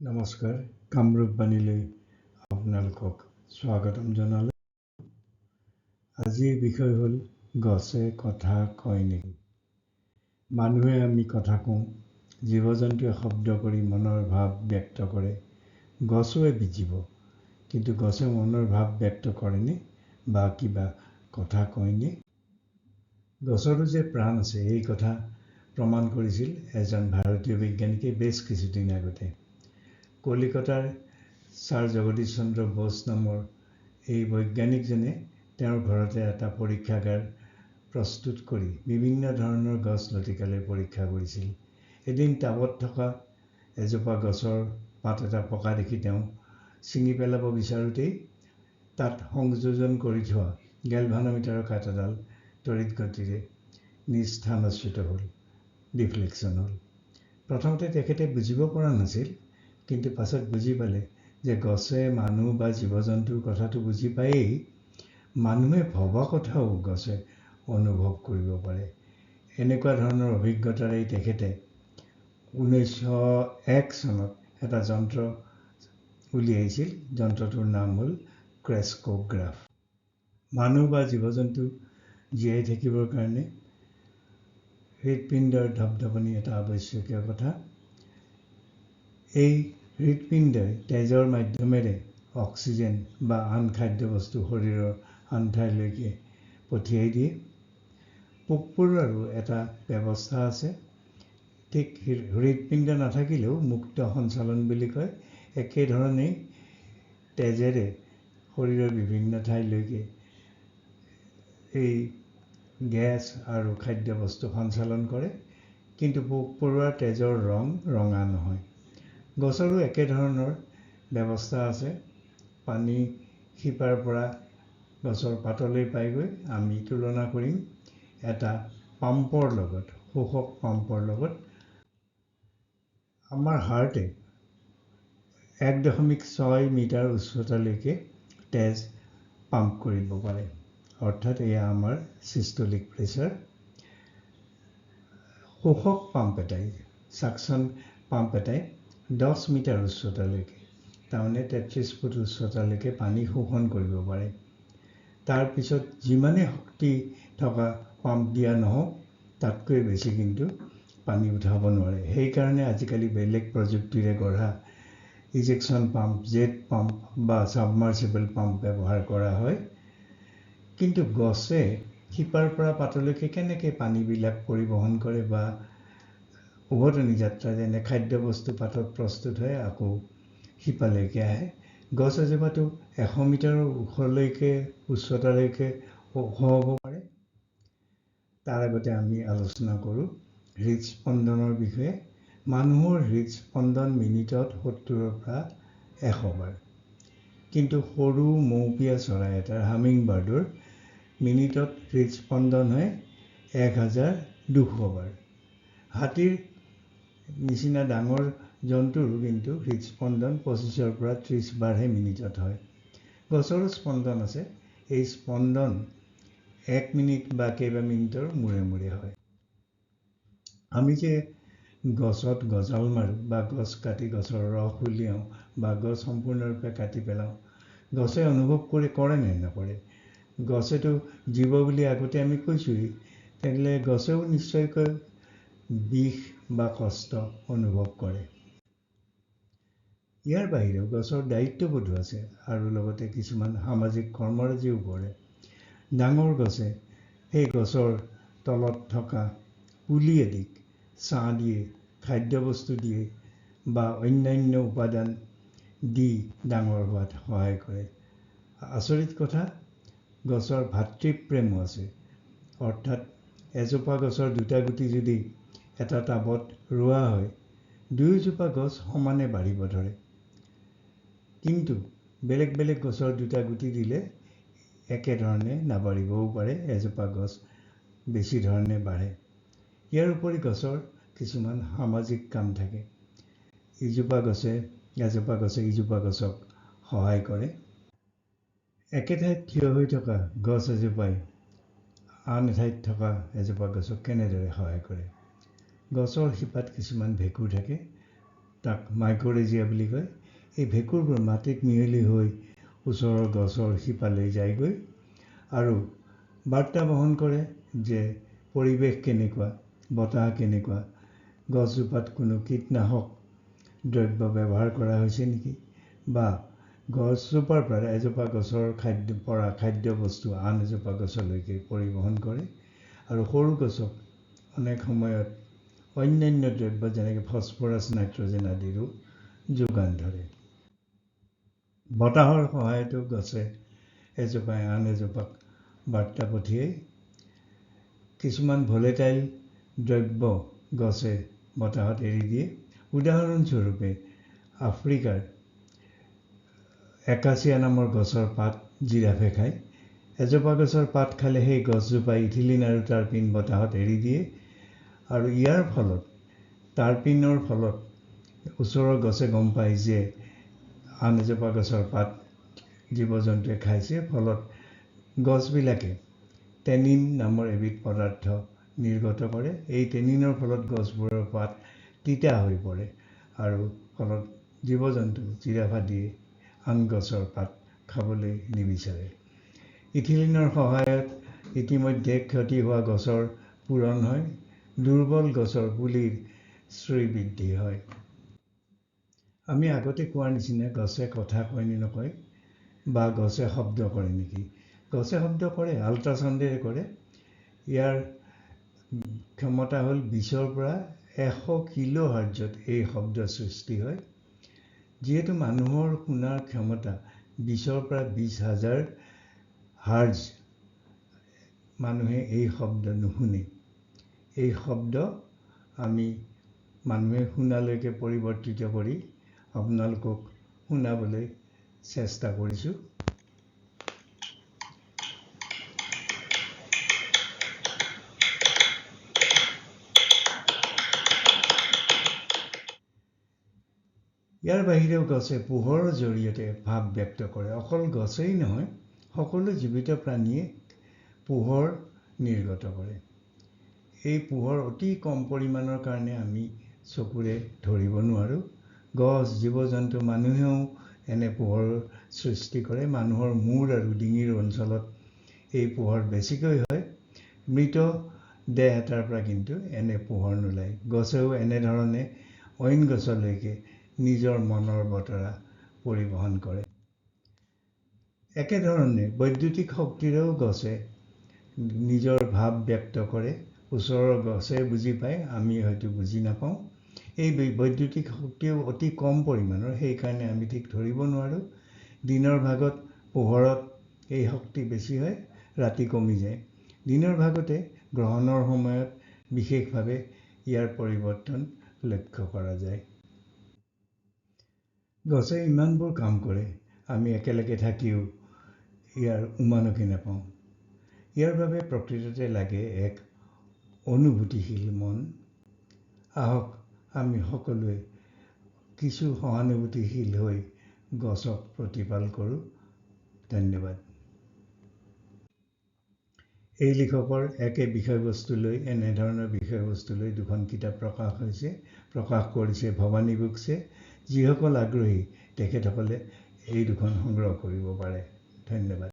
নমস্কাৰ, কামৰূপ বাণীলৈ আপোনালোকক স্বাগতম জনালোঁ। আজিৰ বিষয় হ'ল গছে কথা কয় নেকি। মানুহে আমি কথা কওঁ, জীৱ-জন্তুৱে শব্দ কৰি মনৰ ভাৱ ব্যক্ত কৰে। গছোৱে বুজিব, কিন্তু গছে মনৰ ভাৱ ব্যক্ত কৰেনে বা কিবা কথা কয়নে? গছৰো যে প্ৰাণ আছে এই কথা প্ৰমাণ কৰিছিল এজন ভাৰতীয় বিজ্ঞানীকে বেছ কিছুদিন আগতে। কলিকতাৰ ছাৰ জগদীশ চন্দ্ৰ বোস নামৰ এই বৈজ্ঞানিকজনে তেওঁৰ ঘৰতে এটা পৰীক্ষাগাৰ প্ৰস্তুত কৰি বিভিন্ন ধৰণৰ গছ লতিকালৈ পৰীক্ষা কৰিছিল। এদিন টাবত থকা এজোপা গছৰ পাত এটা পকা দেখি তেওঁ ছিঙি পেলাব বিচাৰোঁতেই তাত সংযোজন কৰি থোৱা গেলভানোমিটাৰৰ কাঁট এডাল তড়িৎ গতিৰে নিজ স্থানচ্যুত হ'ল, ডিফ্লেকশ্যন হ'ল। প্ৰথমতে তেখেতে বুজিব পৰা নাছিল, কিন্তু পাছত বুজি পালে যে গছে মানুহ বা জীৱ-জন্তুৰ কথাটো বুজি পায়েই, মানুহে ভবা কথাও গছে অনুভৱ কৰিব পাৰে। এনেকুৱা ধৰণৰ অভিজ্ঞতাৰেই তেখেতে 1901 চনত এটা যন্ত্ৰ উলিয়াইছিল। যন্ত্ৰটোৰ নাম হ'ল ক্ৰেস্কোগ্ৰাফ। মানুহ বা জীৱ-জন্তু জীয়াই থাকিবৰ কাৰণে হৃদপিণ্ডৰ ধপধপনি এটা আৱশ্যকীয় কথা। এই হৃদপিণ্ডই তেজৰ মাধ্যমেৰে অক্সিজেন বা আন খাদ্যবস্তু শৰীৰৰ আন ঠাইলৈকে পঠিয়াই দিয়ে। পোক-পৰুৱাৰো এটা ব্যৱস্থা আছে। ঠিক হৃদপিণ্ড নাথাকিলেও মুক্ত সঞ্চালন বুলি কয়, একেধৰণেই তেজেৰে শৰীৰৰ বিভিন্ন ঠাইলৈকে এই গেছ আৰু খাদ্যবস্তু সঞ্চালন কৰে, কিন্তু পোক-পৰুৱাৰ তেজৰ ৰং ৰঙা নহয়। গছৰো একেধৰণৰ ব্যৱস্থা আছে। পানী শিপাৰ পৰা গছৰ পাতলৈ পাইগৈ। আমি তুলনা কৰিম এটা পাম্পৰ লগত, শোষক পাম্পৰ লগত। আমাৰ হাৰ্টে 1.6 মিটাৰ উচ্চতালৈকে তেজ পাম্প কৰিব পাৰে, অৰ্থাৎ এয়া আমাৰ চিষ্টলিক প্ৰেছাৰ। শোষক পাম্প এটাই, চাকচন পাম্প এটাই 10 মিটাৰ উচ্চতালৈকে, তাৰমানে 33 ফুট উচ্চতালৈকে পানী শোষণ কৰিব পাৰে। তাৰপিছত যিমানে শক্তি থকা পাম্প দিয়া নহওক, তাতকৈ বেছি কিন্তু পানী উঠাব নোৱাৰে। সেইকাৰণে আজিকালি বেলেগ প্ৰযুক্তিৰে গঢ়া ইজেকশ্যন পাম্প, জেট পাম্প বা ছাবমাৰ্চিবল পাম্প ব্যৱহাৰ কৰা হয়। কিন্তু গছে শিপাৰ পৰা পাতলৈকে কেনেকৈ পানীবিলাক পৰিবহণ কৰে বা উভতনি যাত্ৰা, যেনে খাদ্যবস্তু পাতত প্ৰস্তুত হয় আকৌ শিপালৈকে আহে। গছ এজোপাটো 100 মিটাৰৰ ওখলৈকে উচ্চতালৈকে ওখ হ'ব পাৰে। তাৰ আগতে আমি আলোচনা কৰোঁ হৃদস্পন্দনৰ বিষয়ে। মানুহৰ হৃদস্পন্দন মিনিটত 70ৰ পৰা 100 বাৰ, কিন্তু সৰু মৌপিয়া চৰাই এটাৰ, হামিং বাৰ্ডৰ মিনিটত হৃদস্পন্দন হয় 1200 বাৰ। হাতীৰ নিচিনা ডাঙৰ জন্তুৰো কিন্তু হৃদস্পন্দন 25ৰ পৰা 30 বাৰহে মিনিটত হয়। গছৰো স্পন্দন আছে। এই স্পন্দন 1 মিনিট বা কেইবা মিনিটৰ মূৰে মূৰে হয়। আমি যে গছত গজাল মাৰোঁ বা গছ কাটি গছৰ ৰস উলিয়াওঁ বা গছ সম্পূৰ্ণৰূপে কাটি পেলাওঁ, গছে অনুভৱ কৰে নে নকৰে? গছেতো জীৱ বুলি আগতে আমি কৈছোঁৱেই, তেনেহ'লে গছেও নিশ্চয়কৈ বিষ বা কষ্ট অনুভৱ কৰে। ইয়াৰ বাহিৰেও গছৰ দায়িত্ববোধো আছে আৰু লগতে কিছুমান সামাজিক কৰ্মৰাজিও কৰে। ডাঙৰ গছে সেই গছৰ তলত থকা পুলি আদিক ছাঁ দিয়ে, খাদ্যবস্তু দিয়ে বা অন্যান্য উপাদান দি ডাঙৰ হোৱাত সহায় কৰে। আচৰিত কথা, গছৰ ভাতৃপ্ৰেমো আছে। অৰ্থাৎ এজোপা গছৰ দুটা গুটি যদি এটা টাবত ৰোৱা হয়, দুয়োজোপা গছ সমানে বাঢ়িব ধৰে। কিন্তু বেলেগ বেলেগ গছৰ দুটা গুটি দিলে একেধৰণে নাবাঢ়িবও পাৰে, এজোপা গছ বেছি ধৰণে বাঢ়ে। ইয়াৰ উপৰি গছৰ কিছুমান সামাজিক কাম থাকে। এজোপা গছে ইজোপা গছক সহায় কৰে। একে ঠাইত থিয় হৈ থকা গছ এজোপাই আন এঠাইত থকা এজোপা গছক কেনেদৰে সহায় কৰে? গছৰ শিপাত কিছুমান ভেঁকুৰ থাকে। তাক মাইক'ৰেজিয়া বুলি কয়। এই ভেঁকুৰবোৰ মাটিত মিহলি হৈ ওচৰৰ গছৰ শিপালৈ যায়গৈ আৰু বাৰ্তা বহন কৰে যে পৰিৱেশ কেনেকুৱা, বতাহ কেনেকুৱা, গছজোপাত কোনো কীটনাশক দ্ৰব্য ব্যৱহাৰ কৰা হৈছে নেকি, বা গছজোপাৰ পৰা এজোপা গছৰ খাদ্য বস্তু আন এজোপা গছলৈকে পৰিবহণ কৰে আৰু সৰু গছক অনেক সময়ত অন্যান্য দ্ৰব্য যেনেকৈ ফচফৰাছ, নাইট্ৰজেন আদিৰো যোগান ধৰে। বতাহৰ সহায়তো গছে এজোপাই আন এজোপাক বাৰ্তা পঠিয়াই। কিছুমান ভলেটাইল দ্ৰব্য গছে বতাহত এৰি দিয়ে। উদাহৰণস্বৰূপে আফ্ৰিকাৰ একাচিয়া নামৰ গছৰ পাত জিৰাফে খায়। এজোপা গছৰ পাত খালে সেই গছজোপাই ইথিলিন আৰু টাৰ্পিন বতাহত এৰি দিয়ে আৰু ইয়াৰ ফলত টাৰ্পিনৰ ফলত ওচৰৰ গছে গম পায় যে আন এজোপা গছৰ পাত জীৱ জন্তুৱে খাইছে, ফলত গছবিলাকে টেনিন নামৰ এবিধ পদাৰ্থ নিৰ্গত কৰে। এই টেনিনৰ ফলত গছবোৰৰ পাত তিতা হৈ পৰে আৰু ফলত জীৱ জন্তু জিৰাফ আদিয়ে আন গছৰ পাত খাবলৈ নিবিচাৰে। ইথিলিনৰ সহায়ত ইতিমধ্যে ক্ষতি হোৱা গছৰ পূৰণ হয়, দুৰ্বল গছৰ পুলিৰ শ্ৰীবৃদ্ধি হয়। আমি আগতে কোৱাৰ নিচিনা গছে কথা কয় নে নকয়, বা গছে শব্দ কৰে নেকি? গছে শব্দ কৰে, আল্ট্ৰাচাউণ্ডেৰে কৰে। ইয়াৰ ক্ষমতা হ'ল 20ৰ পৰা 100 কিলোহাৰ্টজত এই শব্দ সৃষ্টি হয়। যিহেতু মানুহৰ শুনাৰ ক্ষমতা 20ৰ পৰা 20,000 হাৰ্টজ, মানুহে এই শব্দ নুশুনে। এই শব্দ আমি মানুহে শুনালৈকে পৰিৱৰ্তিত কৰি আপোনালোকক শুনাবলৈ চেষ্টা কৰিছোঁ। ইয়াৰ বাহিৰেও গছে পোহৰৰ জৰিয়তে ভাৱ ব্যক্ত কৰে। অকল গছেই নহয়, সকলো জীৱিত প্ৰাণীয়ে পোহৰ নিৰ্গত কৰে। এই পোহৰ অতি কম পৰিমাণৰ কাৰণে আমি চকুৰে ধৰিব নোৱাৰোঁ। গছ, জীৱ জন্তু, মানুহেও এনে পোহৰৰ সৃষ্টি কৰে। মানুহৰ মূৰ আৰু ডিঙিৰ অঞ্চলত এই পোহৰ বেছিকৈ হয়। মৃত দেহ এটাৰ পৰা কিন্তু এনে পোহৰ নোলায়। গছেও এনেধৰণে অইন গছলৈকে নিজৰ মনৰ বতৰা পৰিবহণ কৰে। একেধৰণে বৈদ্যুতিক শক্তিৰেও গছে নিজৰ ভাৱ ব্যক্ত কৰে। ওচৰৰ গছে বুজি পায়, আমি হয়তো বুজি নাপাওঁ। এই বৈদ্যুতিক শক্তিও অতি কম পৰিমাণৰ, সেইকাৰণে আমি ঠিক ধৰিব নোৱাৰোঁ। দিনৰ ভাগত পোহৰত এই শক্তি বেছি হয়, ৰাতি কমি যায়। দিনৰ ভাগতে গ্ৰহণৰ সময়ত বিশেষভাৱে ইয়াৰ পৰিৱৰ্তন লক্ষ্য কৰা যায়। গছে ইমানবোৰ কাম কৰে, আমি একেলগে থাকিও ইয়াৰ উমানকি নাপাওঁ। ইয়াৰ বাবে প্ৰকৃততে লাগে এক অনুভূতিশীল মন। আহক আমি সকলোৱে কিছু সহানুভূতিশীল হৈ গছক প্ৰতিপাল কৰোঁ। ধন্যবাদ। এই লিখকৰ একে বিষয়বস্তু লৈ, এনেধৰণৰ বিষয়বস্তু লৈ 2খন কিতাপ প্ৰকাশ হৈছে। প্ৰকাশ কৰিছে ভৱানী বুকছে। যিসকল আগ্ৰহী তেখেতসকলে এই 2খন সংগ্ৰহ কৰিব পাৰে। ধন্যবাদ।